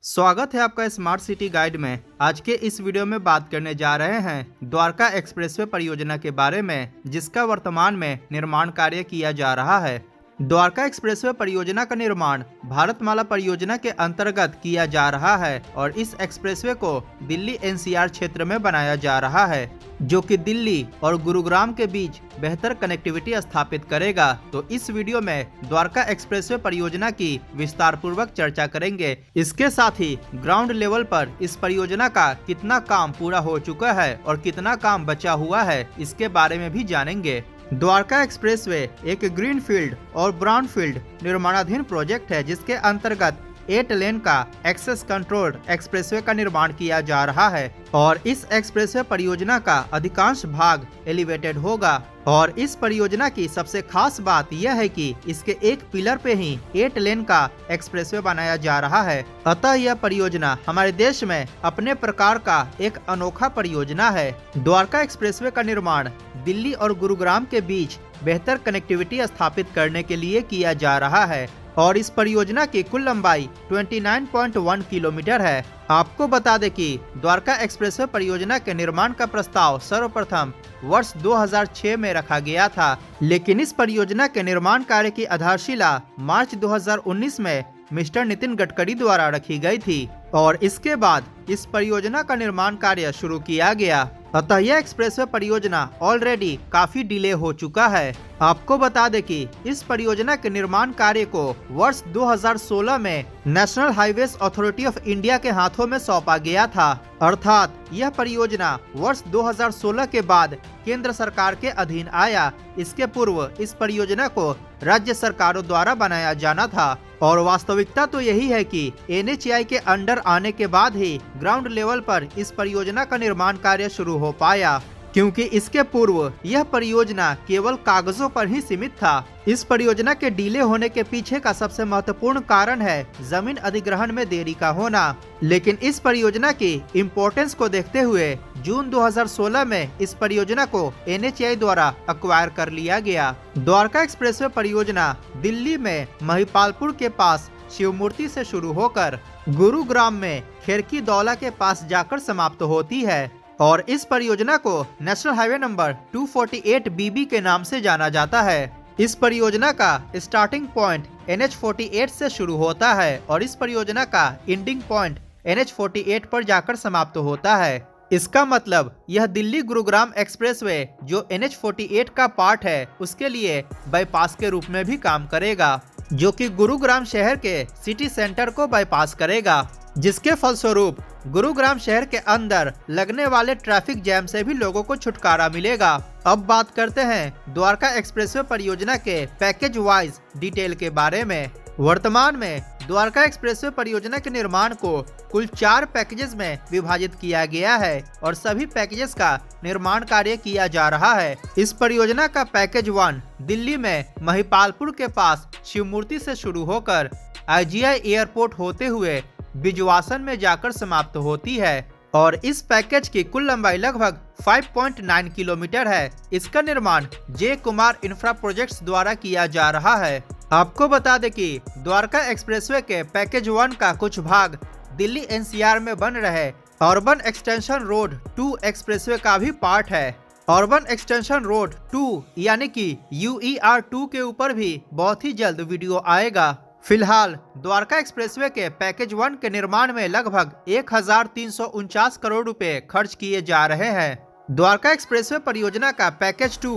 स्वागत है आपका स्मार्ट सिटी गाइड में। आज के इस वीडियो में बात करने जा रहे हैं द्वारका एक्सप्रेसवे परियोजना के बारे में, जिसका वर्तमान में निर्माण कार्य किया जा रहा है। द्वारका एक्सप्रेसवे परियोजना का निर्माण भारतमाला परियोजना के अंतर्गत किया जा रहा है और इस एक्सप्रेसवे को दिल्ली एनसीआर क्षेत्र में बनाया जा रहा है, जो कि दिल्ली और गुरुग्राम के बीच बेहतर कनेक्टिविटी स्थापित करेगा। तो इस वीडियो में द्वारका एक्सप्रेसवे परियोजना की विस्तार पूर्वक चर्चा करेंगे। इसके साथ ही ग्राउंड लेवल पर इस परियोजना का कितना काम पूरा हो चुका है और कितना काम बचा हुआ है, इसके बारे में भी जानेंगे। द्वारका एक्सप्रेसवे एक ग्रीनफील्ड और ब्राउनफील्ड निर्माणाधीन प्रोजेक्ट है, जिसके अंतर्गत 8 लेन का एक्सेस कंट्रोल्ड एक्सप्रेसवे का निर्माण किया जा रहा है और इस एक्सप्रेसवे परियोजना का अधिकांश भाग एलिवेटेड होगा। और इस परियोजना की सबसे खास बात यह है कि इसके एक पिलर पे ही 8 लेन का एक्सप्रेसवे बनाया जा रहा है। अतः यह परियोजना हमारे देश में अपने प्रकार का एक अनोखा परियोजना है। द्वारका एक्सप्रेसवे का निर्माण दिल्ली और गुरुग्राम के बीच बेहतर कनेक्टिविटी स्थापित करने के लिए किया जा रहा है और इस परियोजना की कुल लंबाई 29.1 किलोमीटर है। आपको बता दें कि द्वारका एक्सप्रेसवे परियोजना के निर्माण का प्रस्ताव सर्वप्रथम वर्ष 2006 में रखा गया था, लेकिन इस परियोजना के निर्माण कार्य की आधारशिला मार्च 2019 में मिस्टर नितिन गडकरी द्वारा रखी गई थी और इसके बाद इस परियोजना का निर्माण कार्य शुरू किया गया। अतः यह एक्सप्रेसवे परियोजना ऑलरेडी काफी डिले हो चुका है। आपको बता दें कि इस परियोजना के निर्माण कार्य को वर्ष 2016 में national highways authority of India के हाथों में सौंपा गया था, अर्थात यह परियोजना वर्ष 2016 के बाद केंद्र सरकार के अधीन आया। इसके पूर्व इस परियोजना को राज्य सरकारों द्वारा बनाया जाना था और वास्तविकता तो यही है कि NHAI के अंडर आने के बाद ही ग्राउंड लेवल पर इस परियोजना का निर्माण कार्य शुरू हो पाया, क्योंकि इसके पूर्व यह परियोजना केवल कागजों पर ही सीमित था। इस परियोजना के डिले होने के पीछे का सबसे महत्वपूर्ण कारण है जमीन अधिग्रहण में देरी का होना, लेकिन इस परियोजना की इम्पोर्टेंस को देखते हुए जून 2016 में इस परियोजना को NHAI द्वारा एक्वायर कर लिया गया। द्वारका एक्सप्रेसवे परियोजना दिल्ली में महिपालपुर के पास शिवमूर्ति से शुरू होकर गुरुग्राम में खेरकी दौला के पास जाकर समाप्त होती है और इस परियोजना को नेशनल हाईवे नंबर 248 BB के नाम से जाना जाता है। इस परियोजना का स्टार्टिंग पॉइंट NH48 से शुरू होता है और इस परियोजना का एंडिंग पॉइंट NH48 पर जाकर समाप्त होता है। इसका मतलब यह दिल्ली गुरुग्राम एक्सप्रेसवे जो NH48 का पार्ट है, उसके लिए बाईपास के रूप में भी काम करेगा, जो कि गुरुग्राम शहर के सिटी सेंटर को बाईपास करेगा, जिसके फलस्वरूप गुरुग्राम शहर के अंदर लगने वाले ट्रैफिक जैम से भी लोगों को छुटकारा मिलेगा। अब बात करते हैं द्वारका एक्सप्रेसवे परियोजना के पैकेज वाइज डिटेल के बारे में। वर्तमान में द्वारका एक्सप्रेसवे परियोजना के निर्माण को कुल 4 पैकेजेस में विभाजित किया गया है और सभी पैकेजेस का निर्माण कार्य किया जा रहा है। इस परियोजना का पैकेज 1 दिल्ली में महिपालपुर के पास शिवमूर्ति से शुरू होकर IGI एयरपोर्ट होते हुए बिजवासन में जाकर समाप्त होती है और इस पैकेज की कुल लंबाई लगभग 5.9 किलोमीटर है। इसका निर्माण जे कुमार इंफ्रा प्रोजेक्ट्स द्वारा किया जा रहा है। आपको बता दें कि द्वारका एक्सप्रेसवे के पैकेज 1 का कुछ भाग दिल्ली NCR में बन रहे अर्बन एक्सटेंशन रोड 2 एक्सप्रेसवे का भी पार्ट है। अर्बन एक्सटेंशन रोड 2 यानी कि UER2 के ऊपर भी बहुत ही जल्द वीडियो आएगा। फिलहाल द्वारका एक्सप्रेसवे के पैकेज 1 के निर्माण में लगभग 1349 करोड़ रुपए खर्च किए जा रहे हैं। द्वारका एक्सप्रेसवे परियोजना का package 2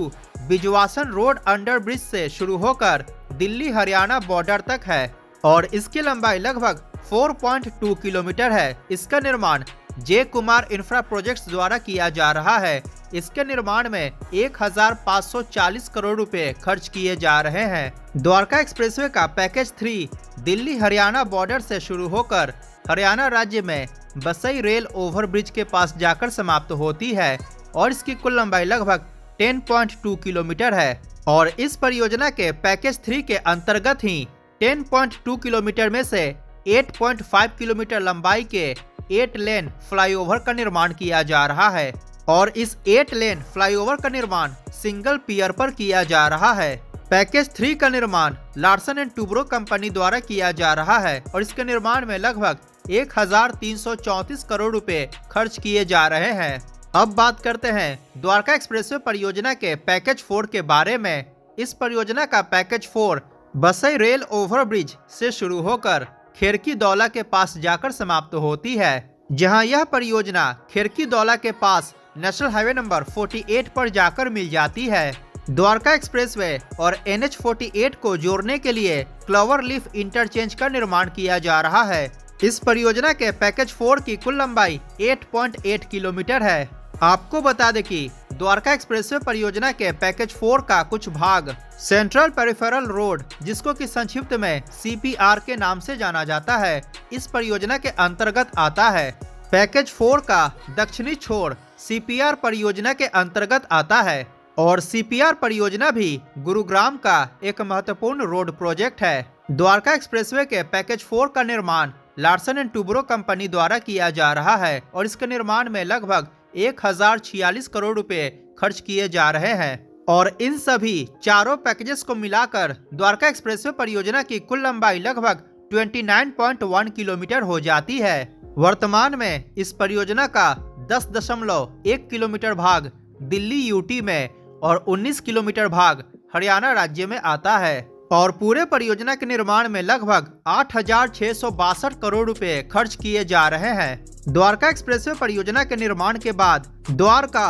Bijwasan road under bridge से शुरू होकर दिल्ली हरियाणा बॉर्डर तक है और इसकी लंबाई लगभग 4.2 किलोमीटर है। इसका निर्माण जे कुमार इंफ्रा प्रोजेक्ट्स द्वारा किया जा रहा है। इसके निर्माण में 1540 करोड़ रुपए खर्च किए जा रहे हैं। द्वारका एक्सप्रेसवे का पैकेज 3 दिल्ली हरियाणा बॉर्डर से शुरू होकर हरियाणा राज्य में बसई रेल ओवरब्रिज के पास जाकर समाप्त होती है और इसकी कुल लंबाई लगभग 10.2 किलोमीटर है और इस परियोजना के पैकेज 3 के अंतर्गत ही 10.2 किलोमीटर में से 8.5 किलोमीटर लंबाई के 8 लेन फ्लाईओवर का निर्माण किया जा रहा है और इस 8 लेन फ्लाईओवर का निर्माण सिंगल पियर पर किया जा रहा है। पैकेज 3 का निर्माण लार्सन एंड टुब्रो कंपनी द्वारा किया जा रहा है और इसके निर्माण में लगभग 1334 करोड़ रुपए खर्च किए जा रहे हैं। अब बात करते हैं द्वारका एक्सप्रेसवे परियोजना के पैकेज 4 के बारे में। इस परियोजना का पैकेज 4 बसई रेल ओवरब्रिज से शुरू होकर खेरकी दौला के पास जाकर समाप्त होती है, जहां यह परियोजना खेरकी दौला के पास नेशनल हाईवे नंबर 48 पर जाकर मिल जाती है। द्वारका एक्सप्रेसवे और NH48 को जोड़ने के लिए क्लवर लीफ इंटरचेंज का निर्माण किया जा रहा है। इस परियोजना के पैकेज 4 की कुल लंबाई 8.8 किलोमीटर है। आपको बता दें कि द्वारका एक्सप्रेसवे परियोजना के पैकेज 4 का कुछ भाग सेंट्रल पेरिफेरल रोड, जिसको कि संक्षिप्त में CPR के नाम से जाना जाता है, इस परियोजना के अंतर्गत आता है। पैकेज 4 का दक्षिणी छोर CPR परियोजना के अंतर्गत आता है और CPR परियोजना भी गुरुग्राम का एक महत्वपूर्ण रोड प्रोजेक्ट है। द्वारका एक्सप्रेसवे के पैकेज 4 का निर्माण लार्सन एंड टूब्रो कंपनी द्वारा किया जा रहा है और इसके निर्माण में लगभग 1046 करोड़ रुपए खर्च किए जा रहे हैं और इन सभी चारों पैकेजेस को मिलाकर द्वारका एक्सप्रेसवे परियोजना की कुल लंबाई लगभग 29.1 किलोमीटर हो जाती है। वर्तमान में इस परियोजना का 10.1 किलोमीटर भाग दिल्ली UT में और 19 किलोमीटर भाग हरियाणा राज्य में आता है और पूरे परियोजना के निर्माण में लगभग 8,662 करोड़ रुपए खर्च किए जा रहे हैं। द्वारका एक्सप्रेसवे परियोजना के निर्माण के बाद द्वारका,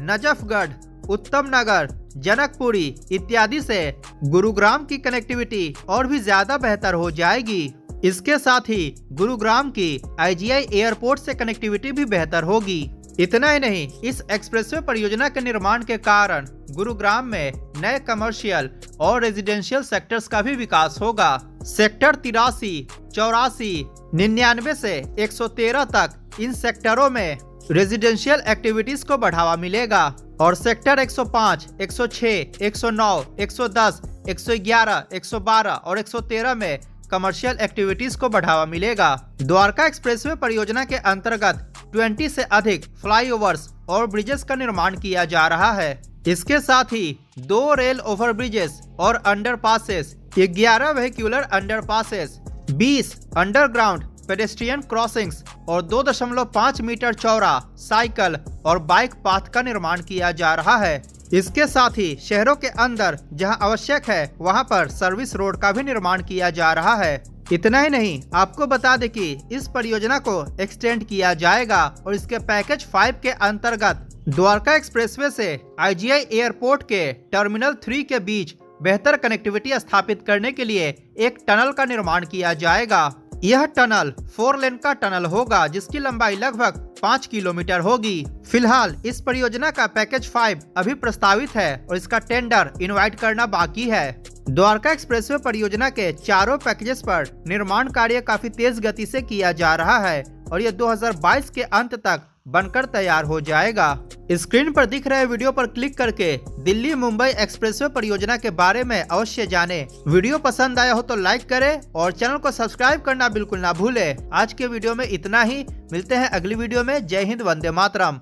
नजफगढ़, उत्तम नगर, जनकपुरी इत्यादि से गुरुग्राम की कनेक्टिविटी और भी ज्यादा बेहतर हो जाएगी। इसके साथ ही गुरुग्राम की IGI एयरपोर्ट से कनेक्टिविटी भी बेहतर होगी। इतना ही नहीं, इस एक्सप्रेसवे परियोजना के निर्माण के कारण गुरुग्राम में नए कमर्शियल और रेजिडेंशियल सेक्टर्स का भी विकास होगा। सेक्टर 83, 84, 99 से 113 तक इन सेक्टरों में रेजिडेंशियल एक्टिविटीज को बढ़ावा मिलेगा और सेक्टर 105, 106, 109, 110, 111, 112 और 113 में कमर्शियल एक्टिविटीज को बढ़ावा मिलेगा। द्वारका एक्सप्रेसवे परियोजना के अंतर्गत 20 से अधिक फ्लाईओवर्स और ब्रिजेस का निर्माण किया जा रहा है। इसके साथ ही 2 रेल ओवरब्रिजेस और underpasses, 11 vehicular underpasses, 20 underground pedestrian crossings और 2.5 मीटर चौड़ा साइकिल और बाइक पाथ का निर्माण किया जा रहा है। इसके साथ ही शहरों के अंदर जहां आवश्यक है वहां पर सर्विस रोड का भी निर्माण किया जा रहा है। इतना ही नहीं, आपको बता दें कि इस परियोजना को एक्सटेंड किया जाएगा और इसके पैकेज 5 के अंतर्गत द्वारका एक्सप्रेसवे से IGI एयरपोर्ट के टर्मिनल 3 के बीच बेहतर कनेक्टिविटी स्थापित करने के लिए एक टनल का निर्माण किया जाएगा। यह टनल 4 लेन का टनल होगा जिसकी लंबाई लगभग 5 किलोमीटर होगी। फिलहाल इस परियोजना का पैकेज 5 अभी प्रस्तावित है और इसका टेंडर इनवाइट करना बाकी है। द्वारका एक्सप्रेसवे परियोजना के चारों पैकेजेस पर निर्माण कार्य काफी तेज गति से किया जा रहा है और यह 2022 के अंत तक बनकर तैयार हो जाएगा। स्क्रीन पर दिख रहे वीडियो पर क्लिक करके दिल्ली मुंबई एक्सप्रेसवे परियोजना के बारे में अवश्य जानें। वीडियो पसंद आया हो तो लाइक करें और चैनल को सब्सक्राइब करना बिल्कुल ना भूलें। आज के वीडियो में इतना ही, मिलते हैं अगली वीडियो में। जय हिंद, वंदे मातरम।